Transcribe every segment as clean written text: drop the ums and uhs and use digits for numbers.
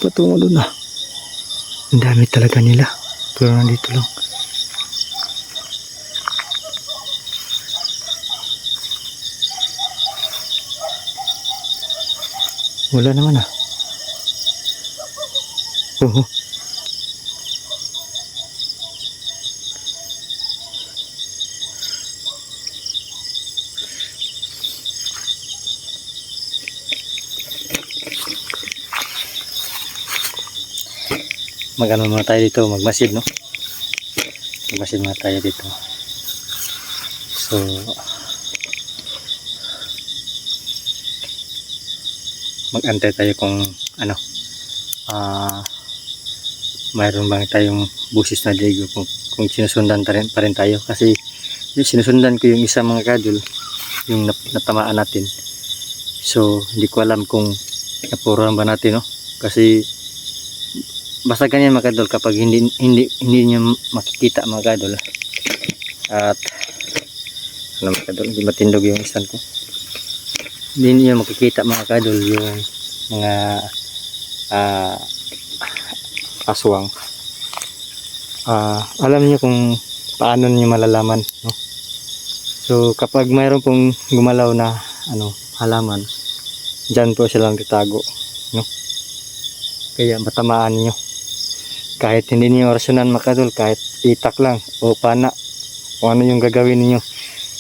patungo doon ah. Ang dami talaga nila. Pero nandito lang. Wala naman ah. Oo. Mag-ano muna tayo dito, magmasid no? Magmasid muna tayo dito. So mag-antay tayo kung ano mayroon bang tayong busis na digo, kung sinusundan pa rin tayo, kasi sinusundan ko yung isa mga kadol, yung natamaan natin. So hindi ko alam kung napuruhan ba natin no, kasi basta ganyan mga kadol, kapag hindi nyo makikita mga kadol, at ano mga kadol, hindi matindog yung stand ko, hindi nyo makikita mga kadol yung mga aswang. Alam niyo kung paano niyo malalaman no? So kapag mayroon pong gumalaw na halaman, dyan po silang tatago no? Kaya matamaan niyo kahit hindi niyo orasyonan makadol, kahit itak lang o pana, kung ano yung gagawin niyo,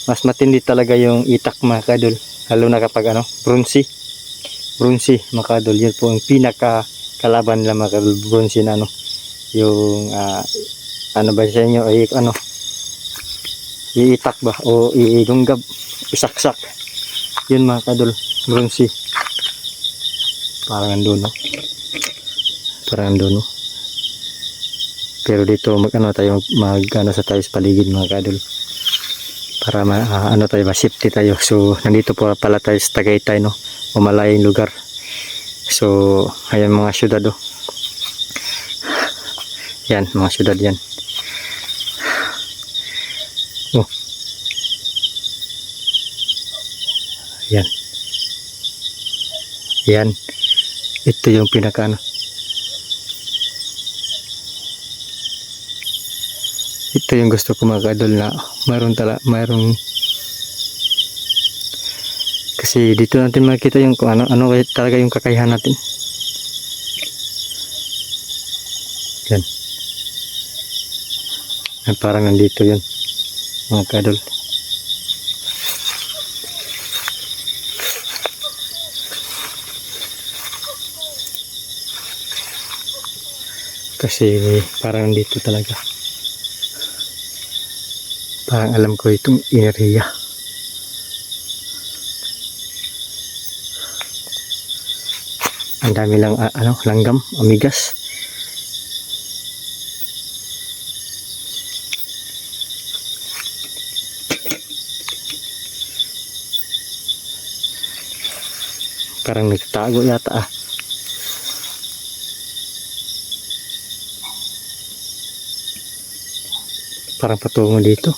mas matindi talaga yung itak makadol, lalo na kapag brunsi makadol. Yun po yung pinaka kalaban nila makadol, brunsi na yung ano ba sa inyo ay iitak ba o iigunggab, isaksak, yun makadol, brunsi. Parang andun no, parang andun no. Pero dito tayo sa tayo sa paligid mga kadol, para tayo ba, safety tayo. So nandito po pala tayo sa Tagaytay no, o malayong lugar. So ayan mga syudad oh. Yan mga syudad yan. Oh. Yan. Yan. Ito yung pinaka ito yung gusto ko mga kadol, na mayroong kasi dito natin makita yung kung ano talaga yung kakayahan natin. Yan. Parang nandito yun mga kadol. Kasi parang nandito talaga. Parang alam ko itong area. Ang dami lang langgam, amigas. Parang nagtatago yata Parang patungo dito.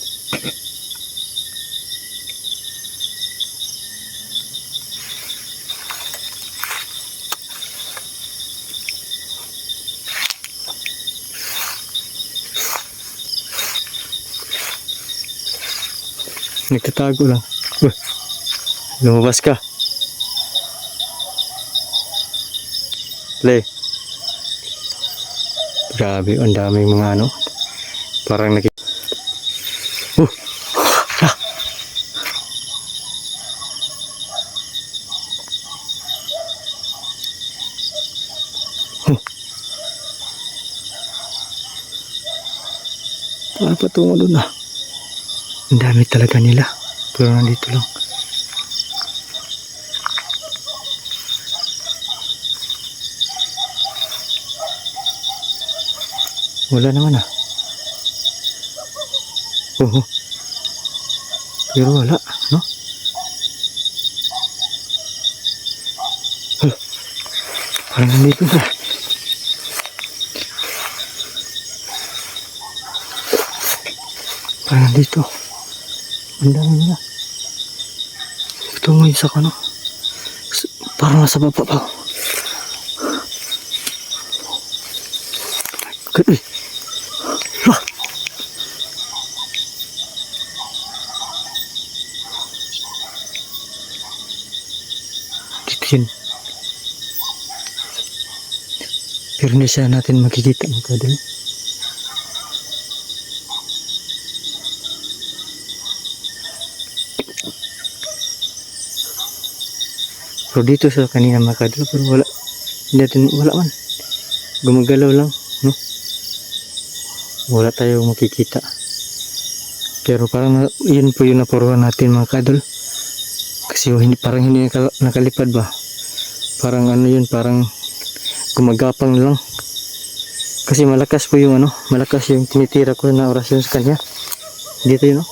Nagtatago lang. Lumabas ka. Play. Grabe, ang daming mga parang parang patungo doon Ang dami talaga nila. Pero nandito lang. Wala naman Oo. Pero wala, no? Parang nandito na. Parang nandito. Ang dami nila. Ito mo yung sa parang nasa baba pa. Uy. Ah. Dito yun. Pero hindi siya natin makikita mga kadol. Pero dito sa kanina mga kadol, pero wala. Hindi natin, wala man. Gumagalaw lang, no? Wala tayo makikita. Pero parang yun po yung napuruhan natin mga kadol. Kasi hindi, parang hindi nakalipad ba? Parang ano yun, parang gumagapang lang. Kasi malakas po yung ano, malakas yung tinitira ko na orasyon sa kanya. Dito yun, no?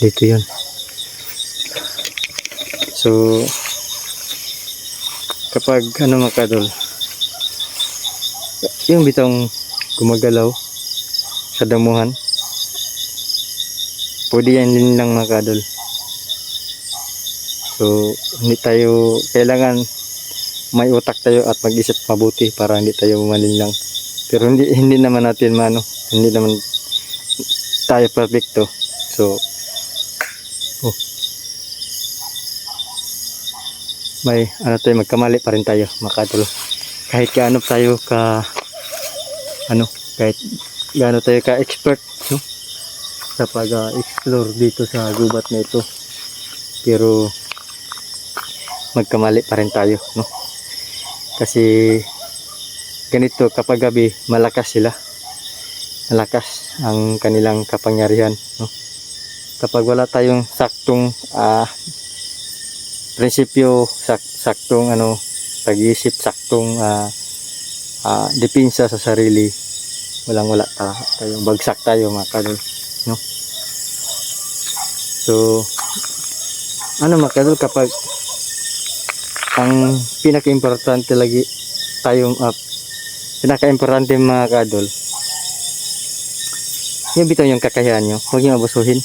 Dito yun. So, kapag ano mga kadol, yung bitong gumagalaw sa damuhan, pwede yan din lang mga kadol. So, hindi tayo, kailangan may utak tayo at mag-isip mabuti para hindi tayo malinlang. Pero hindi naman natin hindi naman tayo perfecto. So, may ano tayo, magkamali pa rin tayo mga kadol. Kahit gaano tayo kahit gaano tayo ka expert, no? Sa pag-explore dito sa gubat na ito. Pero magkamali pa rin tayo, no? Kasi ganito, kapag gabi malakas sila. Malakas ang kanilang kapangyarihan, no? Kapag wala tayong saktong prinsipyo, saktong pag-iisip, saktong depensa sa sarili, wala tayo, bagsak tayo mga kadol, no? So mga kadol, kapag ang pinaka-importante lagi tayong pinaka-importante mga kadol, yung bitaw yung kakayahan nyo, huwag nyo abusuhin.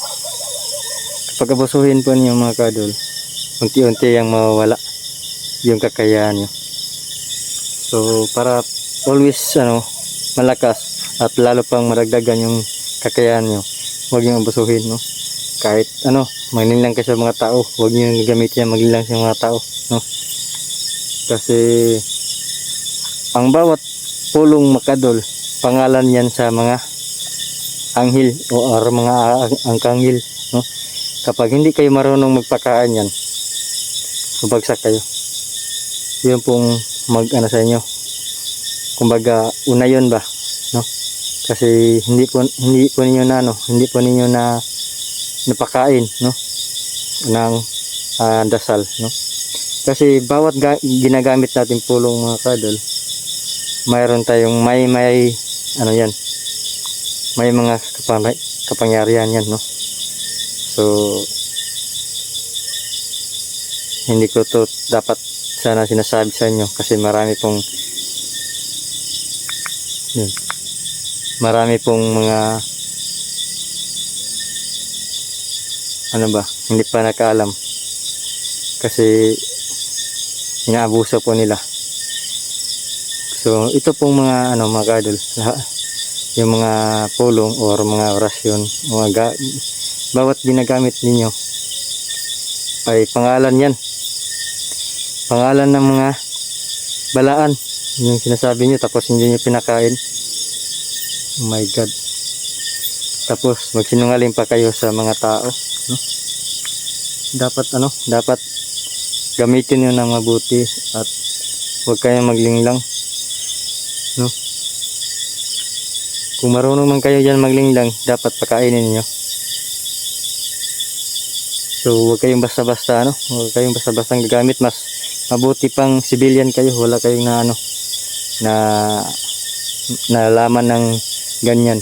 Kapag abusuhin po niyo mga kadol, unti-unti yang mawawala yung kakayahan nyo. So para always malakas at lalo pang maragdagan yung kakayahan nyo, huwag nyo abusuhin, no? Kahit maglinlang kayo sa mga tao, huwag nyo gamitin yan maglinlang sa mga tao, no? Kasi ang bawat pulong makadol, pangalan yan sa mga anghel o mga angkanghel, no? Kapag hindi kayo marunong magpakaan yan, mabagsak kayo. Yun pong sa inyo, kumbaga una yun ba, no? Kasi hindi po ninyo na napakain, no, ng dasal, no? Kasi bawat ginagamit natin pulong mga kadol, mayroon tayong may yan, may mga kapangyarihan yan, no? So hindi ko to dapat sana sinasabi sa inyo kasi marami pong mga hindi pa nakaalam kasi inaabuso po nila. So ito pong mga mga kadol, yung mga pulong or mga orasyon, bawat ginagamit ninyo ay pangalan yan, pangalan ng mga balaan yung sinasabi nyo, tapos hindi nyo pinakain. Oh my God. Tapos magsinungaling pa kayo sa mga tao, no? Dapat gamitin nyo ng mabuti at huwag kayong maglinglang, no? Kung marunong man kayo dyan maglinglang, dapat pakainin niyo. So huwag kayong basta-basta, huwag kayong basta-basta gagamit. Mas mabuti pang civilian kayo, wala kayong na nalaman ng ganyan.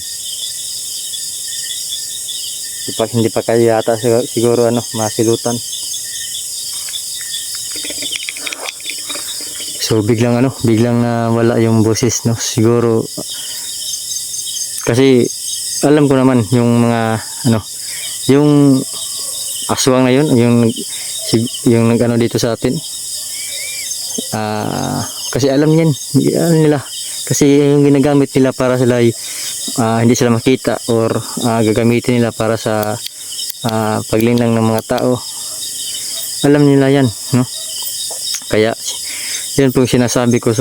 Hindi pa kayo yata siguro masilutan. So biglang wala yung boses, no? Siguro kasi alam ko naman yung mga yung aswang na yun, yung dito sa atin, Kasi alam niyan, alam nila. Kasi yung ginagamit nila para sila ay hindi sila makita or gagamitin nila para sa paglinlang ng mga tao. Alam nila yan, no? Kaya yun po yung sinasabi ko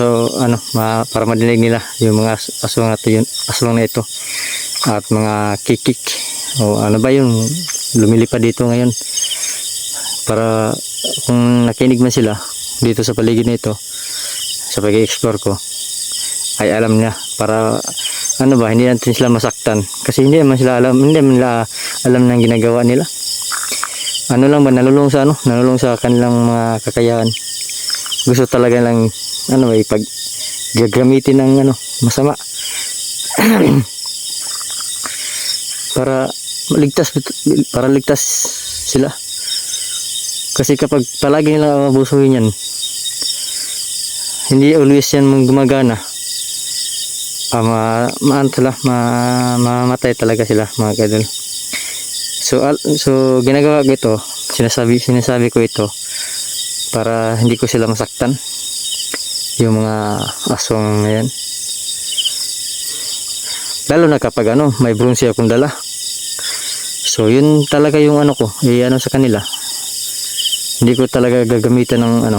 para madinig nila yung mga aswang na ito at mga kikik o ano ba yung lumilipad dito ngayon, para kung nakinig man sila dito sa paligid nito sa pag-explore ko ay alam niya, para hindi natin sila masaktan kasi hindi naman nila alam ng ginagawa nila. Nalulung sa kanilang mga kakayahan. Gusto talaga lang pag gagamitin ng masama para ligtas sila. Kasi kapag palagi nila abusuhin yan, hindi always yan gumagana. Mamatay talaga sila, mga kadol. So ginagawa ko ito, sinasabi ko ito para hindi ko sila masaktan, yung mga aswang na yan. Lalo na kapag may bronze akong dala. So yun talaga yung ko, sa kanila. Hindi ko talaga gagamitan ng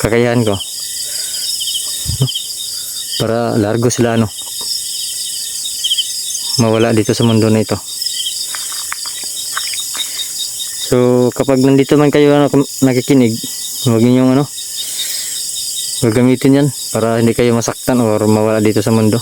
kakayahan ko para largo sila mawala dito sa mundo na ito. So kapag nandito man kayo nakikinig, huwag ninyong gagamitin yan para hindi kayo masaktan or mawala dito sa mundo.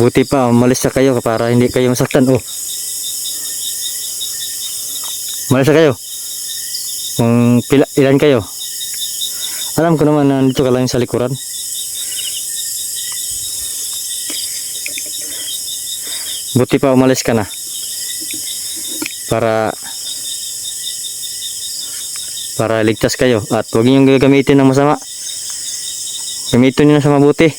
Buti pa umalis na kayo para hindi kayo masaktan. Umalis na kayo. Kung ilan kayo, alam ko naman na dito ka lang sa likuran. Buti pa umalis ka na para ligtas kayo at huwag niyong gagamitin ng masama. Gamitin niyo na sa mabuti.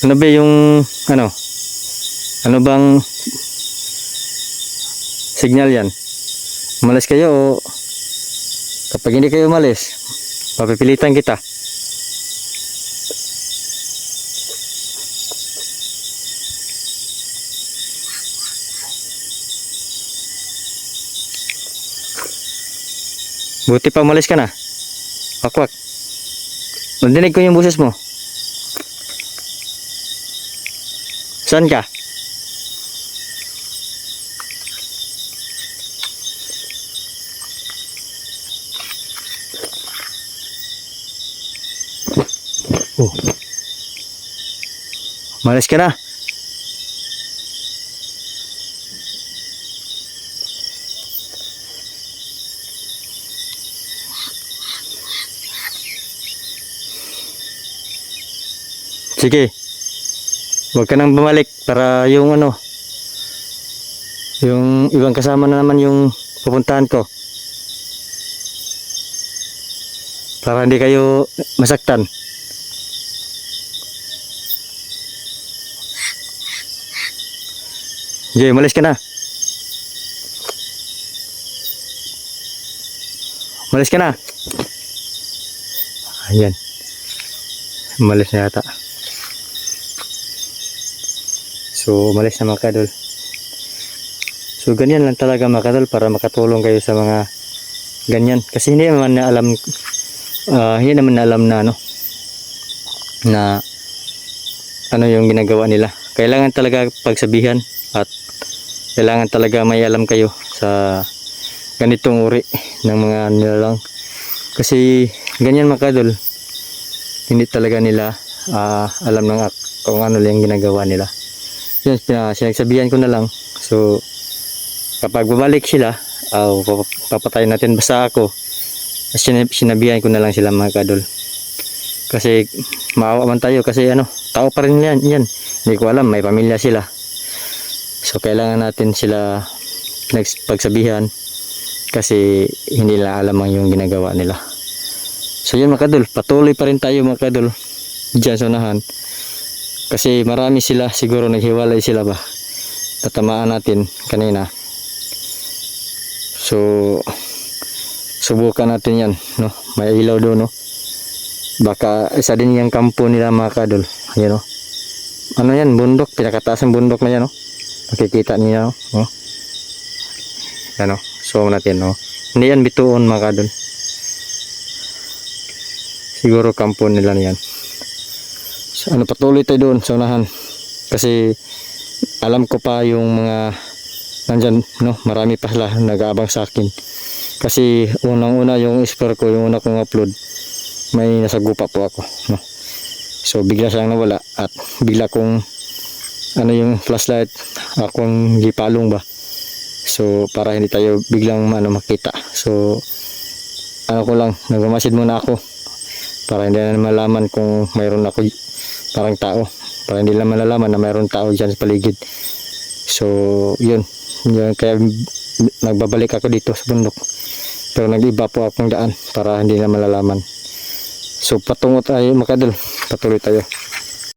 Ano ba yung ano bang signal yan? Umalis kayo o kapag hindi kayo umalis, papipilitan kita. Buti pa umalis ka na. Wakwak. Nadinig ko yung boses mo. Saan ka? Malis ka na. Sige. Huwag ka nang bumalik para yung yung ibang kasama na naman yung pupuntahan ko. Para hindi kayo masaktan. Sige, umalis ka na. Umalis ka na. Ayan. Umalis na yata. So, umalis na mga kadol. So, ganyan lang talaga mga kadol para makatulong kayo sa mga ganyan. Kasi hindi naman na alam na ano yung ginagawa nila. Kailangan talaga pagsabihan at kailangan talaga may alam kayo sa ganitong uri ng mga nilalang. Kasi ganyan mga kadol, hindi talaga nila alam kung ano yung ginagawa nila. Yun, sinagsabihan ko na lang. So kapag babalik sila, papatayin natin. Basta ako, sinabihan ko na lang sila mga kadol. Kasi maawa man tayo kasi tao pa rin yan. Hindi ko alam, may pamilya sila. So kailangan natin sila pagsabihan kasi hindi nila alam ang yung ginagawa nila. So yun mga kadol, patuloy pa rin tayo mga kadol dyan sa unahan kasi marami sila, siguro naghiwalay sila ba, tatamaan natin kanina. So subukan natin yan, no? May ilaw doon, no? Baka isa din yung kampo nila mga kadol. Ayan, no? Ano yan, bundok, pinakataas ng bundok na yan, no? Makikita niya, no? Yan, no? So natin, no? Hindi yan bituon mga kadol, siguro kampo nila niyan. So, ano, patuloy tayo doon sa unahan kasi alam ko pa yung mga nandyan, no? Marami pa sila nag-aabang sa akin kasi unang-una yung explore ko, yung una kong upload, may nasa gupa po ako, no? So bigla siyang nawala at bigla kong ano yung flashlight akong gipalong ba, so para hindi tayo biglang ano makita. So ano ko lang, nagmamasid muna ako para hindi na malaman kung mayroon ako parang tao, para hindi lang malalaman na mayroon tao dyan sa paligid. So yun kaya nagbabalik ako dito sa bundok, pero nag-iba po akong daan para hindi na malalaman. So patungo tayo mga kadol, patuloy tayo.